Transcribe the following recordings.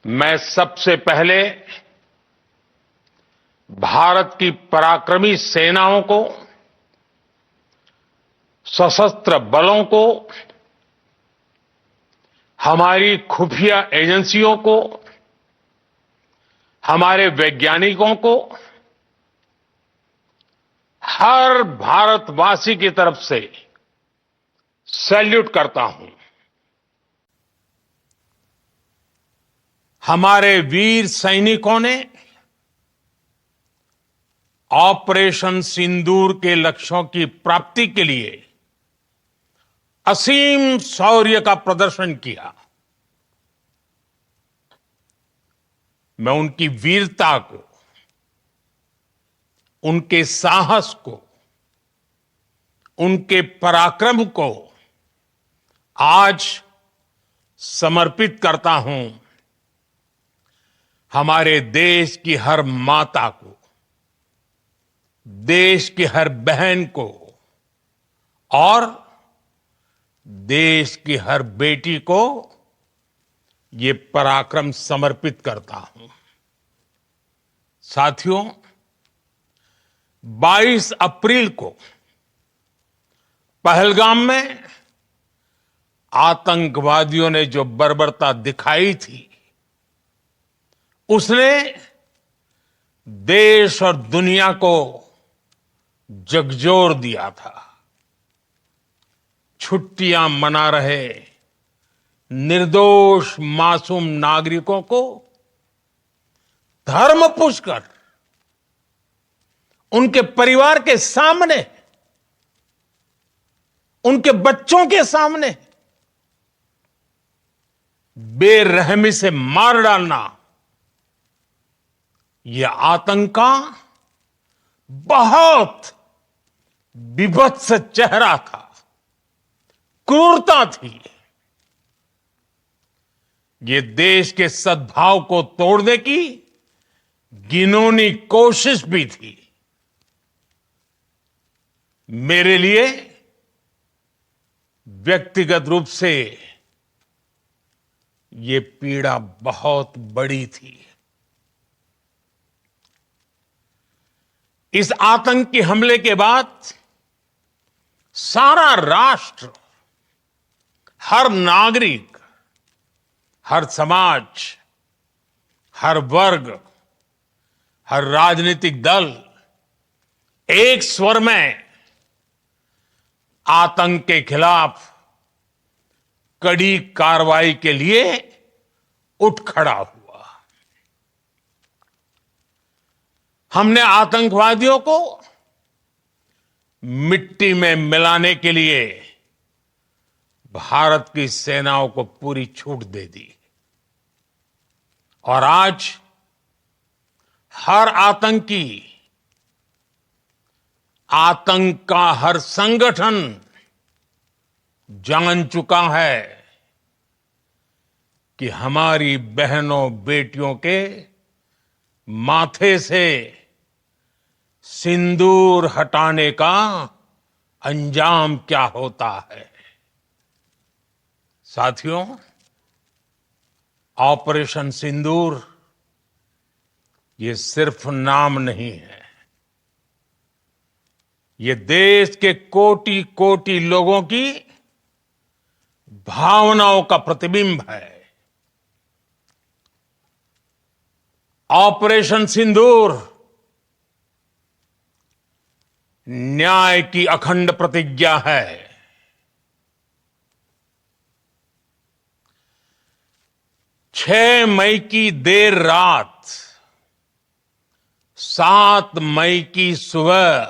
मैं सबसे पहले भारत की पराक्रमी सेनाओं को, सशस्त्र बलों को, हमारी खुफिया एजेंसियों को, हमारे वैज्ञानिकों को, हर भारतवासी की तरफ से सैल्यूट करता हूं। हमारे वीर सैनिकों ने ऑपरेशन सिंदूर के लक्ष्यों की प्राप्ति के लिए असीम शौर्य का प्रदर्शन किया। मैं उनकी वीरता को, उनके साहस को, उनके पराक्रम को आज समर्पित करता हूं। हमारे देश की हर माता को, देश की हर बहन को और देश की हर बेटी को ये पराक्रम समर्पित करता हूं। साथियों, 22 अप्रैल को पहलगाम में आतंकवादियों ने जो बर्बरता दिखाई थी, उसने देश और दुनिया को झकझोर दिया था। छुट्टियां मना रहे निर्दोष मासूम नागरिकों को धर्म पूछकर उनके परिवार के सामने, उनके बच्चों के सामने बेरहमी से मार डालना, यह आतंक का बहुत विभत्स चेहरा था, क्रूरता थी। ये देश के सद्भाव को तोड़ने की घिनौनी कोशिश भी थी। मेरे लिए व्यक्तिगत रूप से ये पीड़ा बहुत बड़ी थी। इस आतंकी हमले के बाद सारा राष्ट्र, हर नागरिक, हर समाज, हर वर्ग, हर राजनीतिक दल एक स्वर में आतंक के खिलाफ कड़ी कार्रवाई के लिए उठ खड़ा हुआ। हमने आतंकवादियों को मिट्टी में मिलाने के लिए भारत की सेनाओं को पूरी छूट दे दी और आज हर आतंकी, आतंक का हर संगठन जान चुका है कि हमारी बहनों बेटियों के माथे से सिंदूर हटाने का अंजाम क्या होता है। साथियों, ऑपरेशन सिंदूर ये सिर्फ नाम नहीं है, ये देश के कोटि कोटि लोगों की भावनाओं का प्रतिबिंब है। ऑपरेशन सिंदूर न्याय की अखंड प्रतिज्ञा है। 6 मई की देर रात, 7 मई की सुबह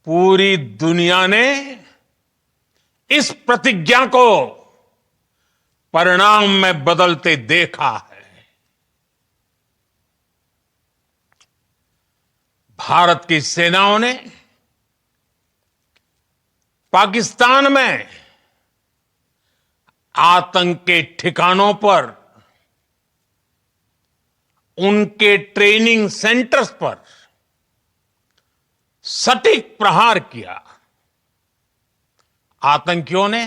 पूरी दुनिया ने इस प्रतिज्ञा को परिणाम में बदलते देखा है। भारत की सेनाओं ने पाकिस्तान में आतंक के ठिकानों पर, उनके ट्रेनिंग सेंटर्स पर सटीक प्रहार किया। आतंकियों ने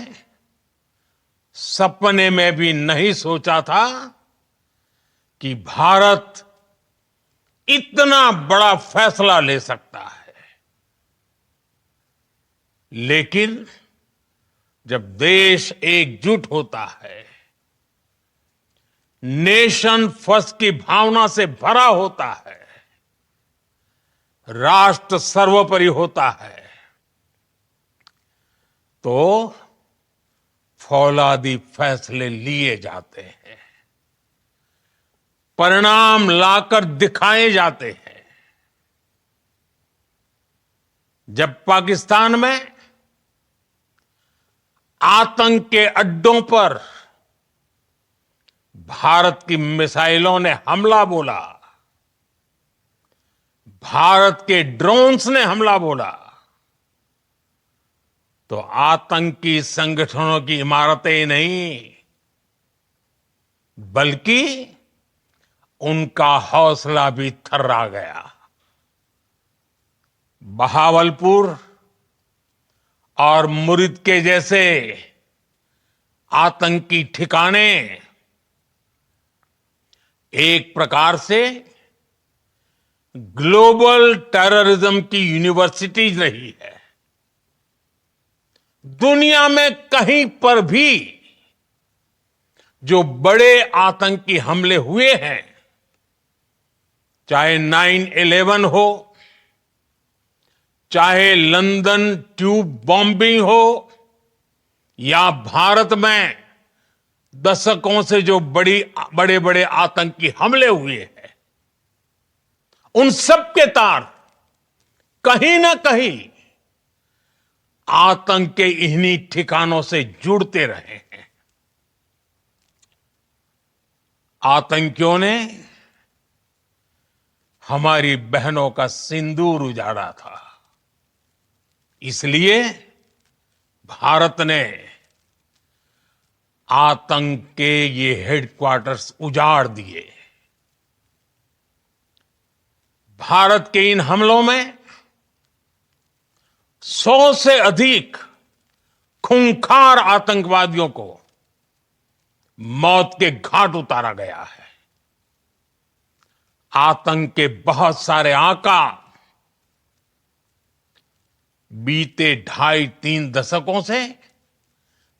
सपने में भी नहीं सोचा था कि भारत इतना बड़ा फैसला ले सकता है। लेकिन जब देश एकजुट होता है, नेशन फर्स्ट की भावना से भरा होता है, राष्ट्र सर्वोपरि होता है, तो फौलादी फैसले लिए जाते हैं, परिणाम लाकर दिखाए जाते हैं। जब पाकिस्तान में आतंक के अड्डों पर भारत की मिसाइलों ने हमला बोला, भारत के ड्रोन्स ने हमला बोला, तो आतंकी संगठनों की इमारतें नहीं, बल्कि उनका हौसला भी थर्रा गया। बहावलपुर और मुरिद के जैसे आतंकी ठिकाने एक प्रकार से ग्लोबल टेररिज्म की यूनिवर्सिटीज रही है। दुनिया में कहीं पर भी जो बड़े आतंकी हमले हुए हैं, चाहे 9/11 हो, चाहे लंदन ट्यूब बॉम्बिंग हो, या भारत में दशकों से जो बड़े बड़े आतंकी हमले हुए हैं, उन सब के तार कहीं ना कहीं आतंक के इन्हीं ठिकानों से जुड़ते रहे हैं। आतंकियों ने हमारी बहनों का सिंदूर उजाड़ा था, इसलिए भारत ने आतंक के ये हेडक्वार्टर्स उजाड़ दिए। भारत के इन हमलों में 100 से अधिक खूंखार आतंकवादियों को मौत के घाट उतारा गया है। आतंक के बहुत सारे आका बीते 2.5-3 दशकों से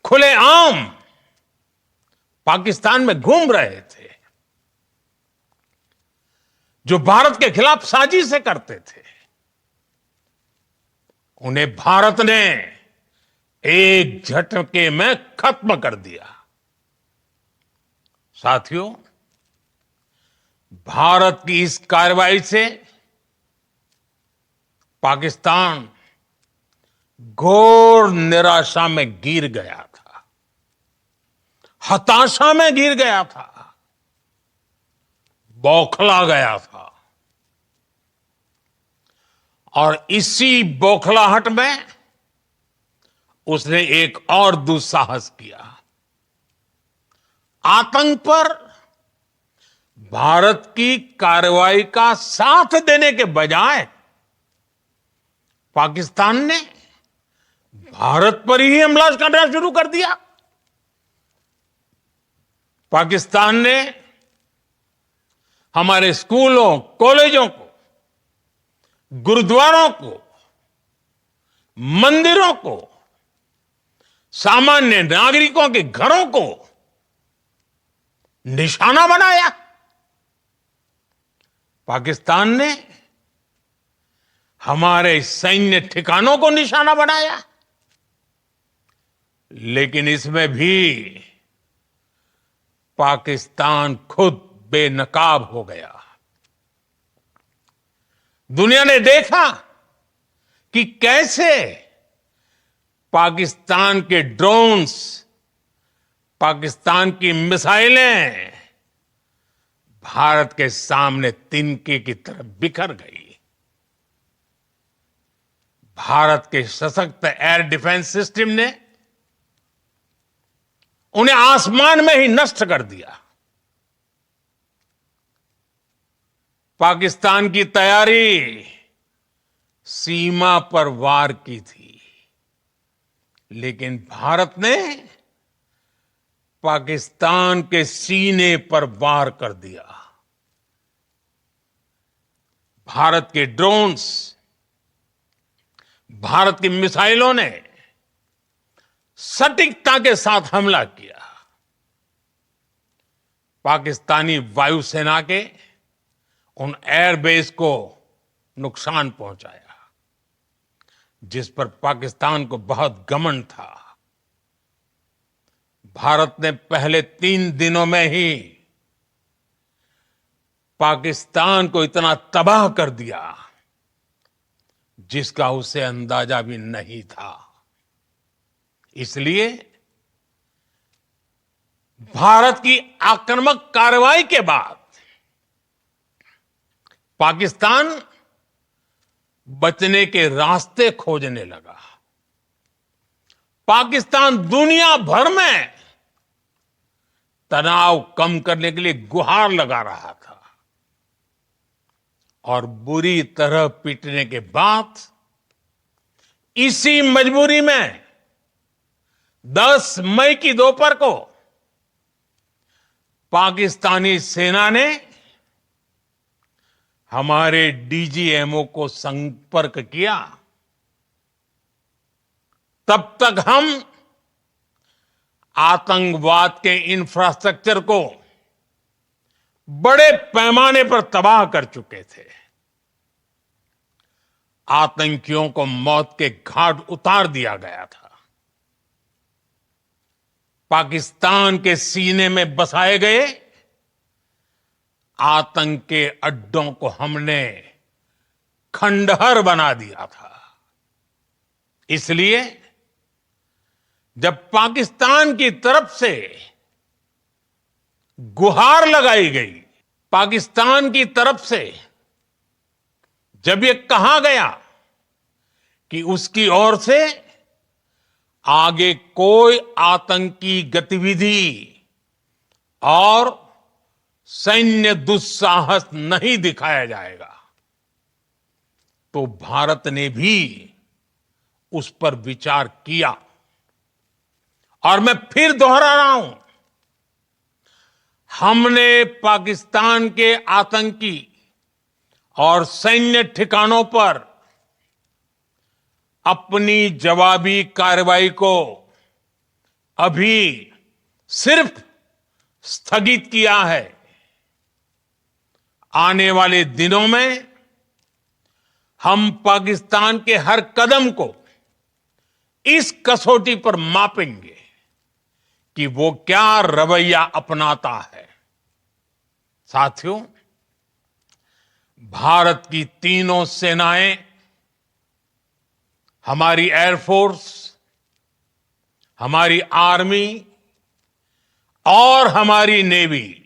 खुलेआम पाकिस्तान में घूम रहे थे, जो भारत के खिलाफ साजिशें करते थे। उन्हें भारत ने एक झटके में खत्म कर दिया। साथियों, भारत की इस कार्रवाई से पाकिस्तान घोर निराशा में गिर गया था, हताशा में गिर गया था, बौखला गया था। और इसी बौखलाहट में उसने एक और दुस्साहस किया। आतंक पर भारत की कार्रवाई का साथ देने के बजाय पाकिस्तान ने भारत पर ही हमला करना शुरू कर दिया। पाकिस्तान ने हमारे स्कूलों, कॉलेजों को, गुरुद्वारों को, मंदिरों को, सामान्य नागरिकों के घरों को निशाना बनाया। पाकिस्तान ने हमारे सैन्य ठिकानों को निशाना बनाया। लेकिन इसमें भी पाकिस्तान खुद बेनकाब हो गया। दुनिया ने देखा कि कैसे पाकिस्तान के ड्रोन्स, पाकिस्तान की मिसाइलें भारत के सामने तिनके की तरह बिखर गई। भारत के सशक्त एयर डिफेंस सिस्टम ने उन्हें आसमान में ही नष्ट कर दिया। पाकिस्तान की तैयारी सीमा पर वार की थी, लेकिन भारत ने पाकिस्तान के सीने पर वार कर दिया। भारत के ड्रोन्स, भारत की मिसाइलों ने सटीकता के साथ हमला किया। पाकिस्तानी वायुसेना के उन एयरबेस को नुकसान पहुंचाया, जिस पर पाकिस्तान को बहुत घमंड था। भारत ने पहले 3 दिनों में ही पाकिस्तान को इतना तबाह कर दिया जिसका उसे अंदाजा भी नहीं था। इसलिए भारत की आक्रामक कार्रवाई के बाद पाकिस्तान बचने के रास्ते खोजने लगा। पाकिस्तान दुनिया भर में तनाव कम करने के लिए गुहार लगा रहा था और बुरी तरह पीटने के बाद इसी मजबूरी में 10 मई की दोपहर को पाकिस्तानी सेना ने हमारे डीजीएमओ को संपर्क किया। तब तक हम आतंकवाद के इंफ्रास्ट्रक्चर को बड़े पैमाने पर तबाह कर चुके थे। आतंकियों को मौत के घाट उतार दिया गया था। पाकिस्तान के सीने में बसाए गए आतंक के अड्डों को हमने खंडहर बना दिया था। इसलिए जब पाकिस्तान की तरफ से गुहार लगाई गई, पाकिस्तान की तरफ से जब ये कहा गया कि उसकी ओर से आगे कोई आतंकी गतिविधि और सैन्य दुस्साहस नहीं दिखाया जाएगा, तो भारत ने भी उस पर विचार किया। और मैं फिर दोहरा रहा हूं, हमने पाकिस्तान के आतंकी और सैन्य ठिकानों पर अपनी जवाबी कार्रवाई को अभी सिर्फ स्थगित किया है। आने वाले दिनों में हम पाकिस्तान के हर कदम को इस कसौटी पर मापेंगे कि वो क्या रवैया अपनाता है। साथियों, भारत की तीनों सेनाएं, हमारी एयरफोर्स, हमारी आर्मी और हमारी नेवी,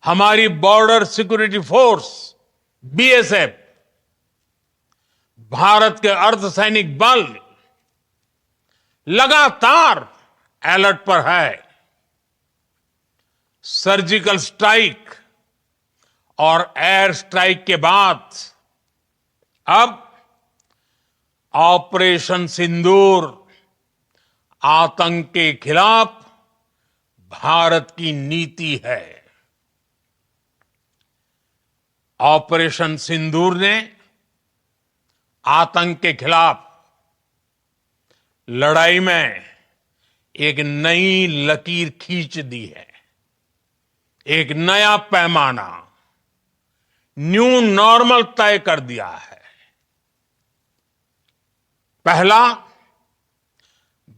हमारी border security force BSF, Bharat के अर्धसैनिक बल लगातार अलर्ट पर है। सर्जिकल स्ट्राइक और एयर स्ट्राइक के बाद अब ऑपरेशन सिंदूर आतंक के खिलाफ भारत की नीति है। ऑपरेशन सिंदूर ने आतंक के खिलाफ लड़ाई में एक नई लकीर खींच दी है, एक नया पैमाना, न्यू नॉर्मल तय कर दिया है। पहला,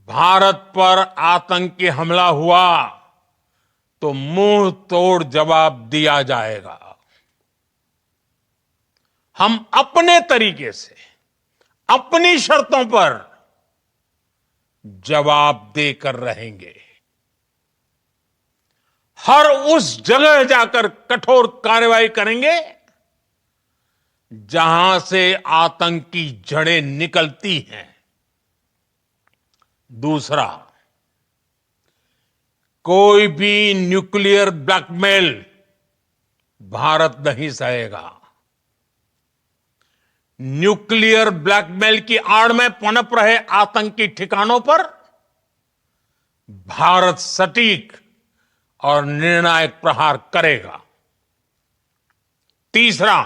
भारत पर आतंकी हमला हुआ तो मुंह तोड़ जवाब दिया जाएगा। हम अपने तरीके से, अपनी शर्तों पर जवाब देकर रहेंगे। हर उस जगह जाकर कठोर कार्रवाई करेंगे जहां से आतंक की जड़ें निकलती हैं। दूसरा, कोई भी न्यूक्लियर ब्लैकमेल भारत नहीं सहेगा। न्यूक्लियर ब्लैकमेल की आड़ में पनप रहे आतंकी ठिकानों पर भारत सटीक और निर्णायक प्रहार करेगा। तीसरा,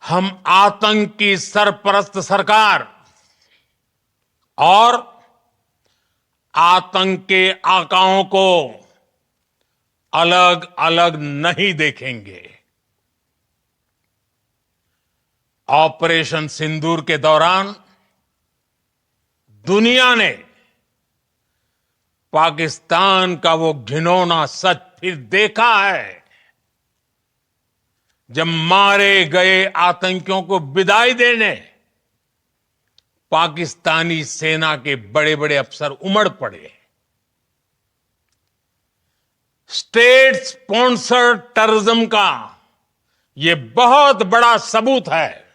हम आतंक की सरपरस्त सरकार और आतंक के आकाओं को अलग अलग नहीं देखेंगे। ऑपरेशन सिंदूर के दौरान दुनिया ने पाकिस्तान का वो घिनौना सच फिर देखा है, जब मारे गए आतंकियों को विदाई देने पाकिस्तानी सेना के बड़े बड़े अफसर उमड़ पड़े। स्टेट स्पॉन्सर्ड टेररिज्म का यह बहुत बड़ा सबूत है।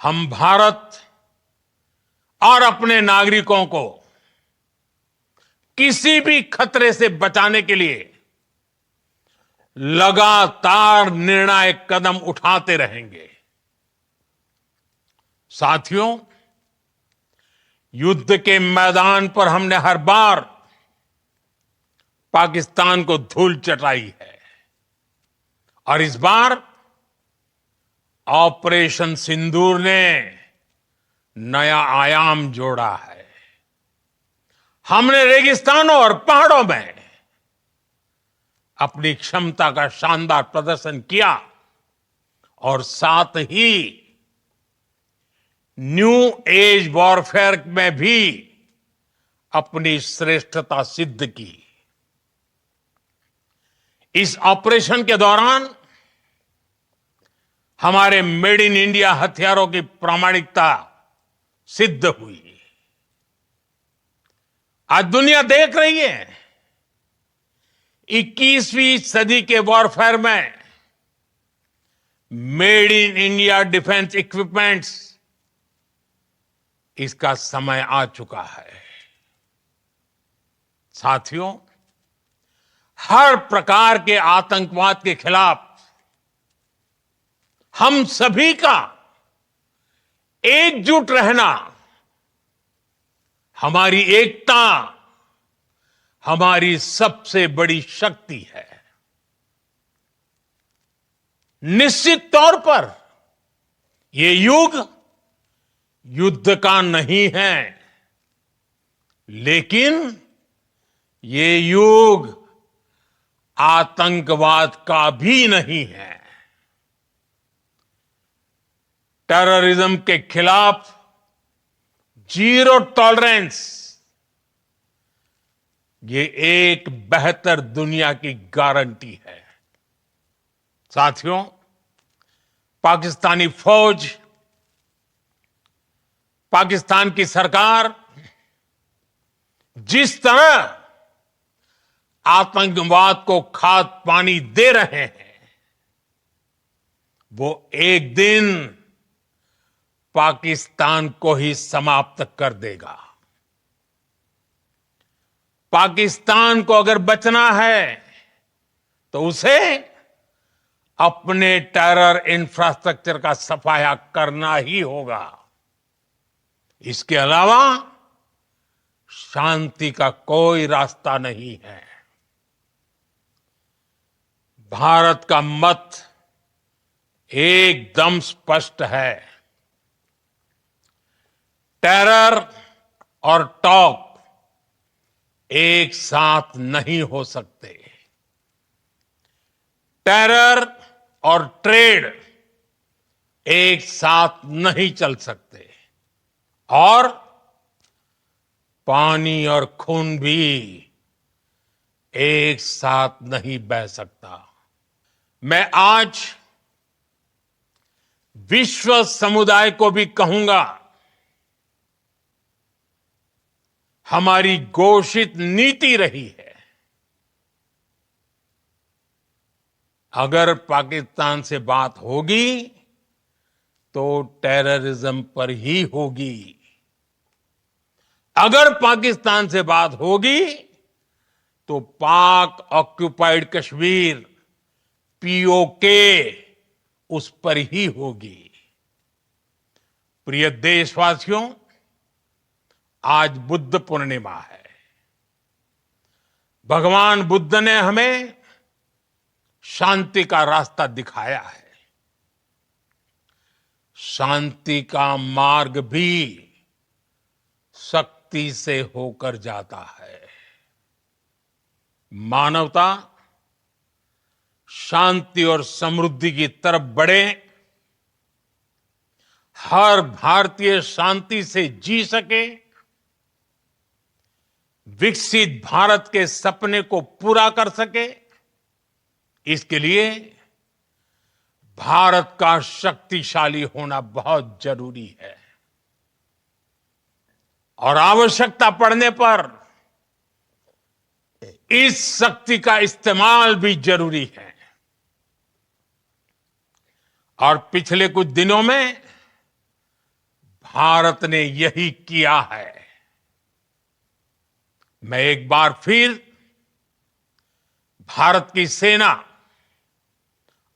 हम भारत और अपने नागरिकों को किसी भी खतरे से बचाने के लिए लगातार निर्णायक कदम उठाते रहेंगे। साथियों, युद्ध के मैदान पर हमने हर बार पाकिस्तान को धूल चटाई है और इस बार ऑपरेशन सिंदूर ने नया आयाम जोड़ा है। हमने रेगिस्तानों और पहाड़ों में अपनी क्षमता का शानदार प्रदर्शन किया और साथ ही न्यू एज वॉरफेयर में भी अपनी श्रेष्ठता सिद्ध की। इस ऑपरेशन के दौरान हमारे मेड इन इंडिया हथियारों की प्रामाणिकता सिद्ध हुई। आज दुनिया देख रही है 21वीं सदी के वॉरफेयर में made in India defence equipments, इसका समय आ चुका है। साथियों, हर प्रकार के आतंकवाद के खिलाफ हम सभी का एकजुट रहना, हमारी एकता हमारी सबसे बड़ी शक्ति है। निश्चित तौर पर यह युग युद्ध का नहीं है, लेकिन ये युग आतंकवाद का भी नहीं है। टेररिज्म के खिलाफ जीरो टॉलरेंस, ये एक बेहतर दुनिया की गारंटी है। साथियों, पाकिस्तानी फौज, पाकिस्तान की सरकार जिस तरह आतंकवाद को खाद पानी दे रहे हैं, वो एक दिन पाकिस्तान को ही समाप्त कर देगा। पाकिस्तान को अगर बचना है तो उसे अपने टेरर इंफ्रास्ट्रक्चर का सफाया करना ही होगा। इसके अलावा शांति का कोई रास्ता नहीं है। भारत का मत एकदम स्पष्ट है। टेरर और टॉक एक साथ नहीं हो सकते। टेरर और ट्रेड एक साथ नहीं चल सकते और पानी और खून भी एक साथ नहीं बह सकता। मैं आज विश्व समुदाय को भी कहूंगा, हमारी घोषित नीति रही है, अगर पाकिस्तान से बात होगी तो टेररिज्म पर ही होगी। अगर पाकिस्तान से बात होगी तो पाक ऑक्युपाइड कश्मीर पीओके उस पर ही होगी। प्रिय देशवासियों, आज बुद्ध पूर्णिमा है। भगवान बुद्ध ने हमें शांति का रास्ता दिखाया है। शांति का मार्ग भी शक्ति से होकर जाता है। मानवता शांति और समृद्धि की तरफ बढ़े, हर भारतीय शांति से जी सके, विकसित भारत के सपने को पूरा कर सके, इसके लिए भारत का शक्तिशाली होना बहुत जरूरी है। और आवश्यकता पड़ने पर इस शक्ति का इस्तेमाल भी जरूरी है। और पिछले कुछ दिनों में भारत ने यही किया है। मैं एक बार फिर भारत की सेना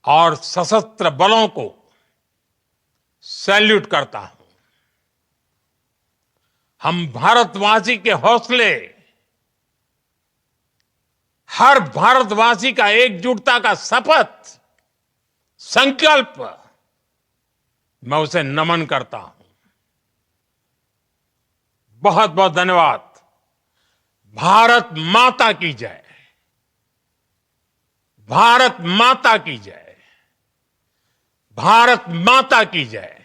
और सशस्त्र बलों को सैल्यूट करता हूं। हम भारतवासी के हौसले, हर भारतवासी का एकजुटता का शपथ, संकल्प, मैं उसे नमन करता हूं। बहुत बहुत धन्यवाद। भारत माता की जय। भारत माता की जय। भारत माता की जय।